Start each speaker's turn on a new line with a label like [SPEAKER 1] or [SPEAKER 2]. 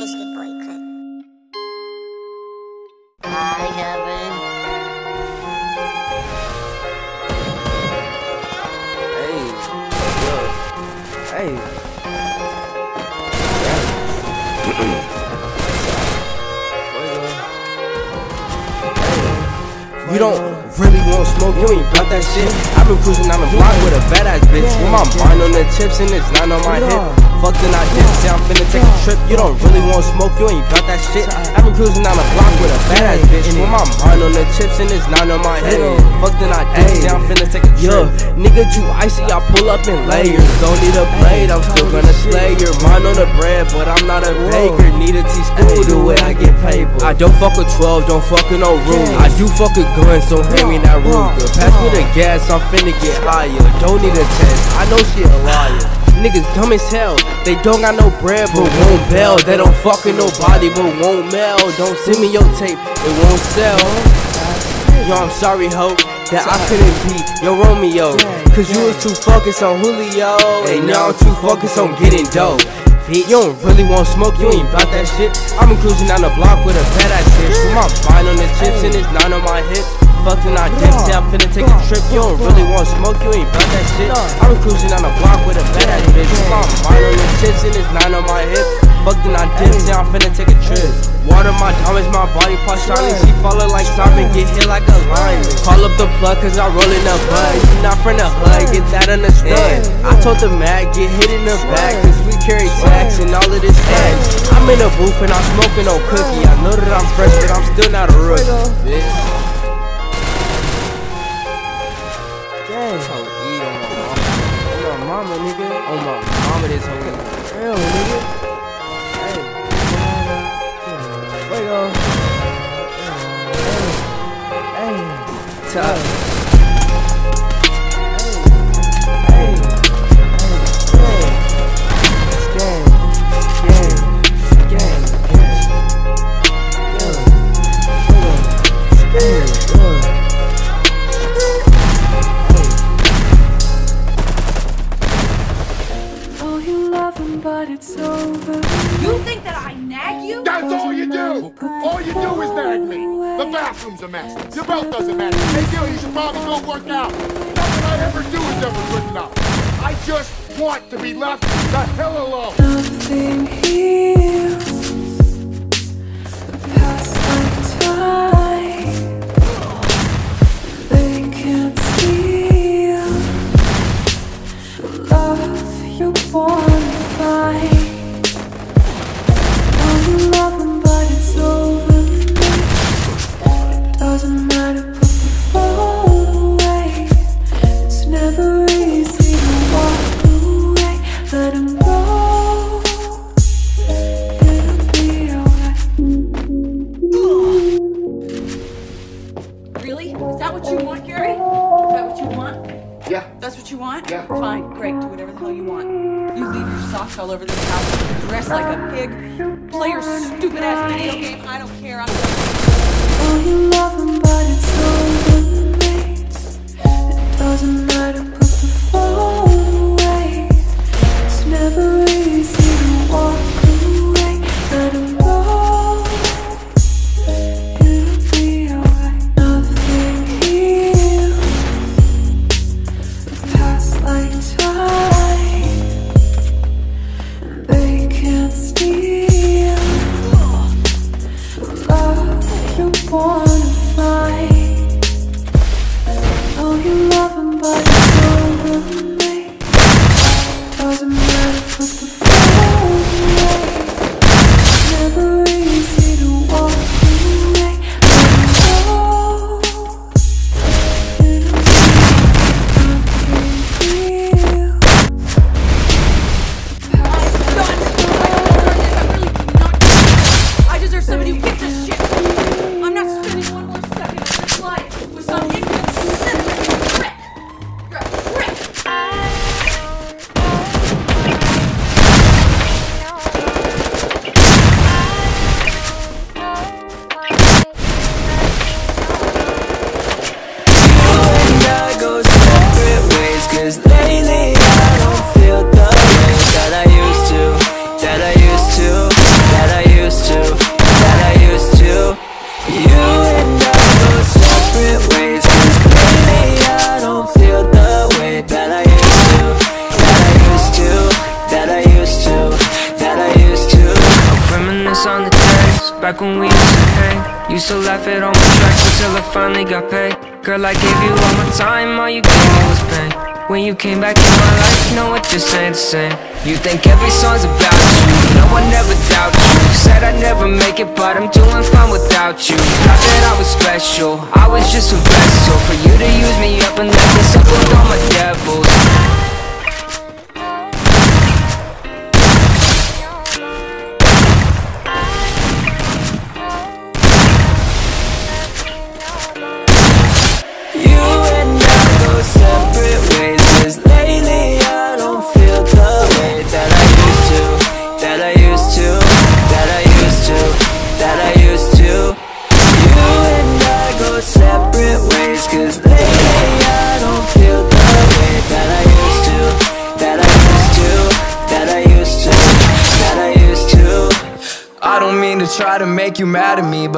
[SPEAKER 1] Biscuit Boy clip. Hi, heaven.
[SPEAKER 2] Hey. You don't really want smoke, you ain't about that shit. I've been cruising down the block with a badass bitch, with my mind on the chips and it's not on my hip. Fucked and I did say I'm finna take a trip. You don't really want smoke, you ain't about that shit. I've been cruising down the block with a badass bitch, with my mind on the chips and it's not on my hip. Fucked and I did say I'm finna take a trip. Nigga too icy, I pull up in layers. Don't need a blade, I'm still gonna slay your mind on the bread, but I'm not a baker. Need a T-school the way I get paid. I don't fuck with 12, don't fuck with no rule. I do fuck with guns, so hand me that Ruger. Pass me the gas, I'm finna get higher. Don't need a test, I know she a liar. Niggas dumb as hell, they don't got no bread but won't bail. They don't fuck with nobody but won't mail. Don't send me your tape, it won't sell. Yo, I'm sorry, ho, that I couldn't be your Romeo, cause you was too focused on Julio, and now I'm too focused on getting dope. You don't really want smoke, you ain't bout that shit. I've been cruising down the block with a badass bitch, with my mind on the chips and it's not on my hip. Fucked and I did say I'm finna take a trip. You don't really want smoke, you ain't bout that shit. I've been cruising down the block with a badass bitch, with my mind on the chips and it's not on my hip. Fucked and I did say I'm finna take a trip. Water my diamonds, my body part shiny. She follow like Simon, get hit like a lion. Call up the plug cause I roll in the bud. She not from the hood, get that understood. I told the mag, get hit in the back, cause we carry tax and all of this cash. I'm in the booth and I'm smoking no cookie. I know that I'm fresh, but I'm still not a rookie, bitch. Dang, so eat on my mama, nigga. On my mama, this whole real, nigga. Top.
[SPEAKER 3] Oh, you love him, but it's over.
[SPEAKER 4] You think that I nag you?
[SPEAKER 5] That's all you do! All you do is nag me! The bathroom's a mess. Your belt doesn't match. Hey, Gil, you should probably go work out. Nothing I ever do is ever good enough. I just want to be left the hell alone.
[SPEAKER 3] Nothing heals the past like time. They can't steal the love you wanna find. Oh, you love him, but it's over. It doesn't matter, put the phone away. It's never easy to walk away. Let him go. It'll be alright.
[SPEAKER 4] Really? Is that what you want, Gary? Is that what you want?
[SPEAKER 5] Yeah.
[SPEAKER 4] That's what you want?
[SPEAKER 5] Yeah.
[SPEAKER 4] Fine, great, do whatever the hell you want. You leave your socks all over this house, dress like a pig, play your stupid ass video game, I don't care, I'm
[SPEAKER 3] Oh, you love him, but it's over, mate. It doesn't matter, put the phone away. It's never easy to walk away. Let him go. It'll be alright. Nothing heals the past like time. They can't steal love you wanna find.
[SPEAKER 6] back when we used to hang. Used to laugh at all my tracks until I finally got paid. Girl, I gave you all my time, all you gave me was pain. When you came back in my life, no, it just ain't the same. You think every song's about you, no, I never doubt you. Said I'd never make it, but I'm doing fine without you. Not that I was special, I was just a vessel for you to use me up and let me suck with all my devils. I don't mean to try to make you mad at me, but